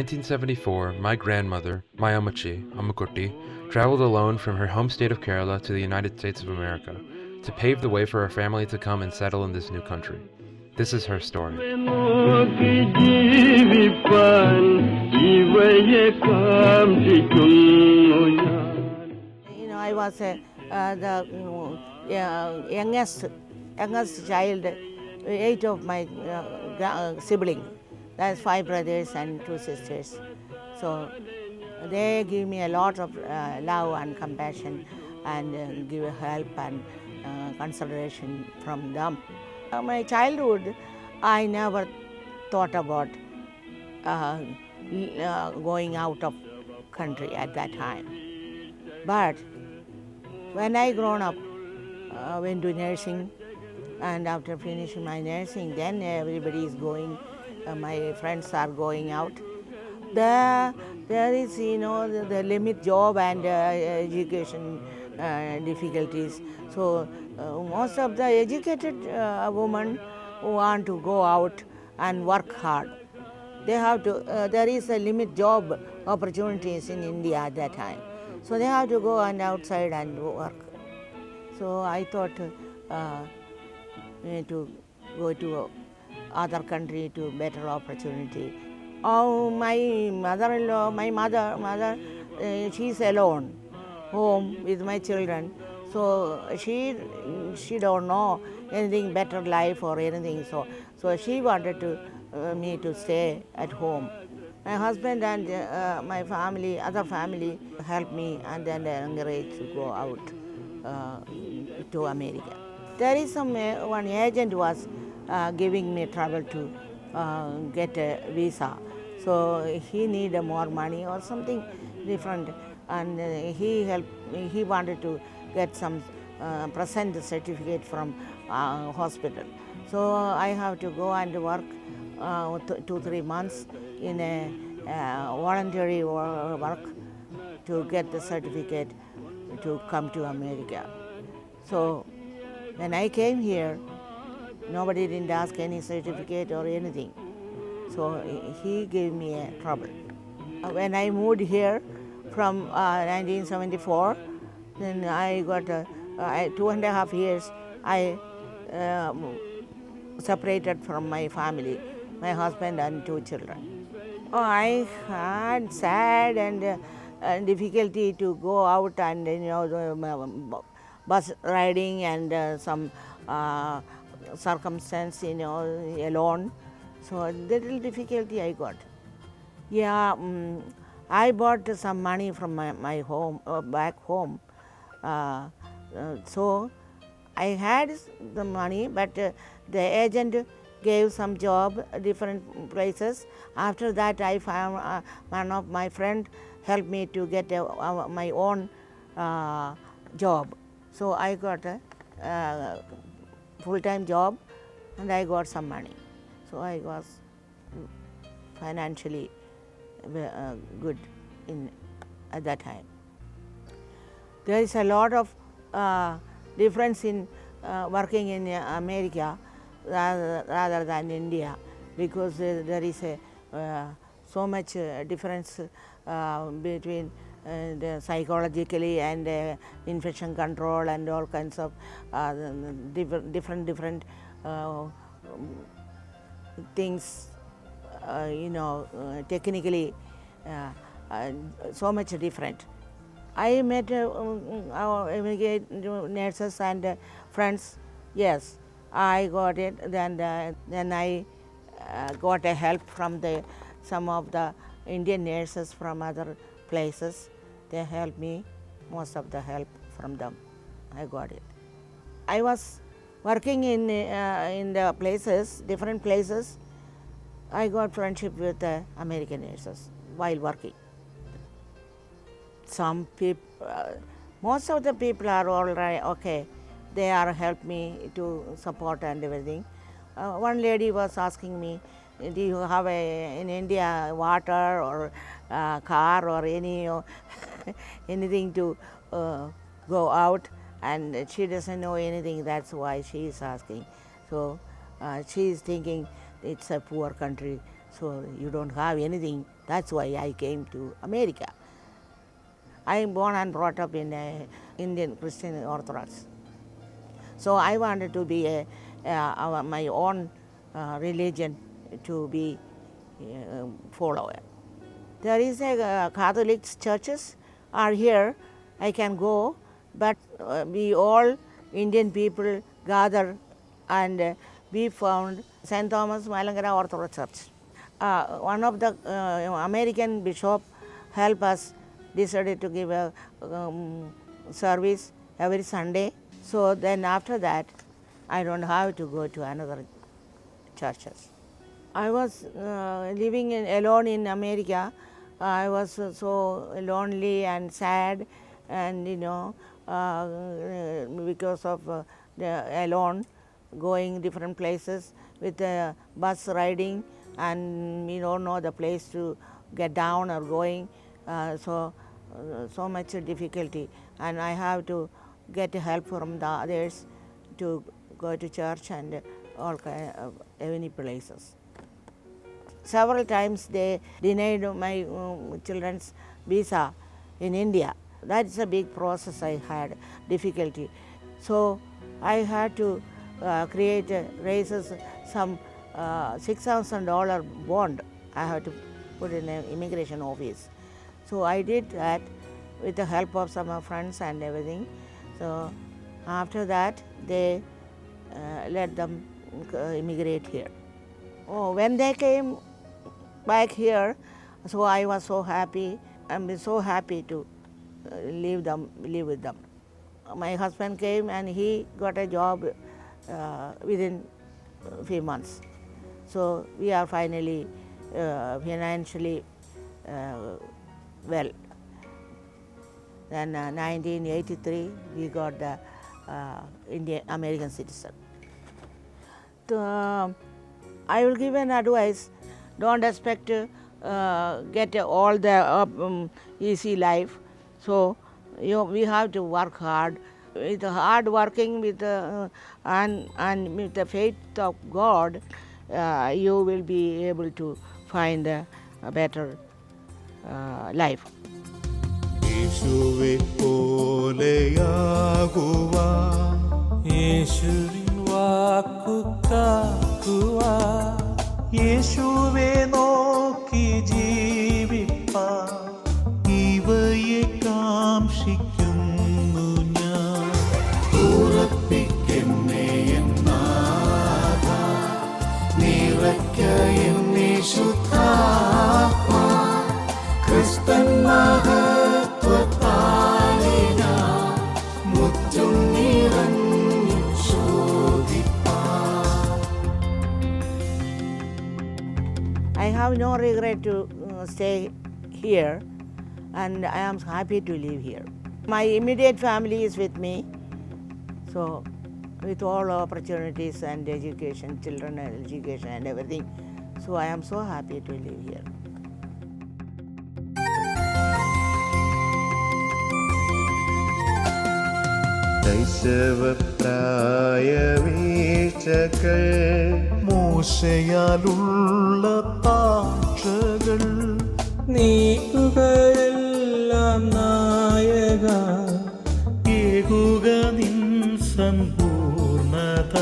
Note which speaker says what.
Speaker 1: 1974, my grandmother, Mayamachi Amakutti, traveled alone from her home state of Kerala to the United States of America to pave the way for her family to come and settle in this new country. This is her story.
Speaker 2: I was the youngest child, 8 of my siblings. That's 5 brothers and 2 sisters. So they give me a lot of love and compassion and give help and consideration from them. My childhood, I never thought about going out of country at that time. But when I grown up, went to nursing, and after finishing my nursing, then everybody is going, my friends are going out. There is, the limit job and education difficulties. So most of the educated women who want to go out and work hard, they have to, there is a limit job opportunities in India at that time. So they have to go and outside and work. So I thought to go to other country to better opportunity. Oh, my mother-in-law, my mother, she's alone, home with my children. So she don't know anything better life or anything. So she wanted to me to stay at home. My husband and my family, other family, helped me and then encouraged to go out to America. There is one agent was giving me trouble to get a visa. So he needed more money or something different, and he wanted to get some present certificate from hospital. So I have to go and work 2-3 months in a voluntary work to get the certificate to come to America. So when I came here, nobody didn't ask any certificate or anything. So he gave me a trouble. When I moved here from 1974, then I got 2.5 years. I separated from my family, my husband and 2 children. Oh, I had sad and difficulty to go out and bus riding and some circumstance, alone. So little difficulty I got. Yeah, I bought some money from my home, back home. So I had the money, but the agent gave some job different places. After that, I found one of my friend helped me to get my own job. So I got a full-time job and I got some money. So I was financially good at that time. There is a lot of difference in working in America rather than India, because there is so much difference between the psychologically and infection control and all kinds of different things, technically so much different. I met our immigrant nurses and friends. Yes, I got it. Then I got a help from some of the Indian nurses from other places. They helped me, most of the help from them. I got it. I was working in the places, different places. I got friendship with the American nurses while working. Some people, most of the people are all right, okay. They are help me to support and everything. One lady was asking me, do you have in India water or car or anything to go out? And she doesn't know anything, that's why she is asking. So she is thinking it's a poor country, so you don't have anything That's why I came to America. I am born and brought up in a Indian Christian Orthodox. So I wanted to be my own religion to be follower. There is a Catholic churches are here. I can go, but we all Indian people gather and we found St. Thomas Malangara Orthodox Church. One of the American bishop helped us, decided to give a service every Sunday. So then after that, I don't have to go to another churches. I was living alone in America. I was so lonely and sad, and because of alone going different places with the bus riding, and we don't know the place to get down or going, so much difficulty, and I have to get help from the others to go to church and all kind of many places. Several times they denied my children's visa in India. That's a big process. I had difficulty, so I had to raises some $6,000 bond. I had to put in an immigration office. So I did that with the help of some friends and everything. So after that, they let them immigrate here. Oh, when they came back here, so I was so happy. I'm so happy to live with them. My husband came and he got a job within a few months. So we are finally financially well. Then 1983 we got the American citizen. I will give an advice: don't expect to get all the easy life. So we have to work hard. With hard working and with the faith of God, you will be able to find a better life.
Speaker 3: യേശുവേ പോലെയാകുവാൻ യേശുവിൻ വാക്കു കാക്കുവാൻ യേശുവേ നോക്കി ജീവിപ്പാൻ ഇവയെ കാംക്ഷിക്കുന്നു ഞാൻ. ഉറപ്പിക്കെന്നെ എന്നാഥ, നിറയ്ക്ക എന്നെ ശുദ്ധാത്മാ, ക്രിസ്തൻ മഹത്വത്താലെ ഞാൻ മുറ്റും നിറഞ്ഞു ശോഭിപ്പാൻ.
Speaker 2: I have no regret to stay here, and I am happy to live here. My immediate family is with me, so with all opportunities and education, children and education and everything, so I am so happy to live here.
Speaker 3: ശൈശവപ്രായവീഴ്ചകൾ മോശയാലുള്ള താക്ഷകൾ നീക്കുകയെല്ലാം നായക ഏകുക നിൻ സമ്പൂർണത.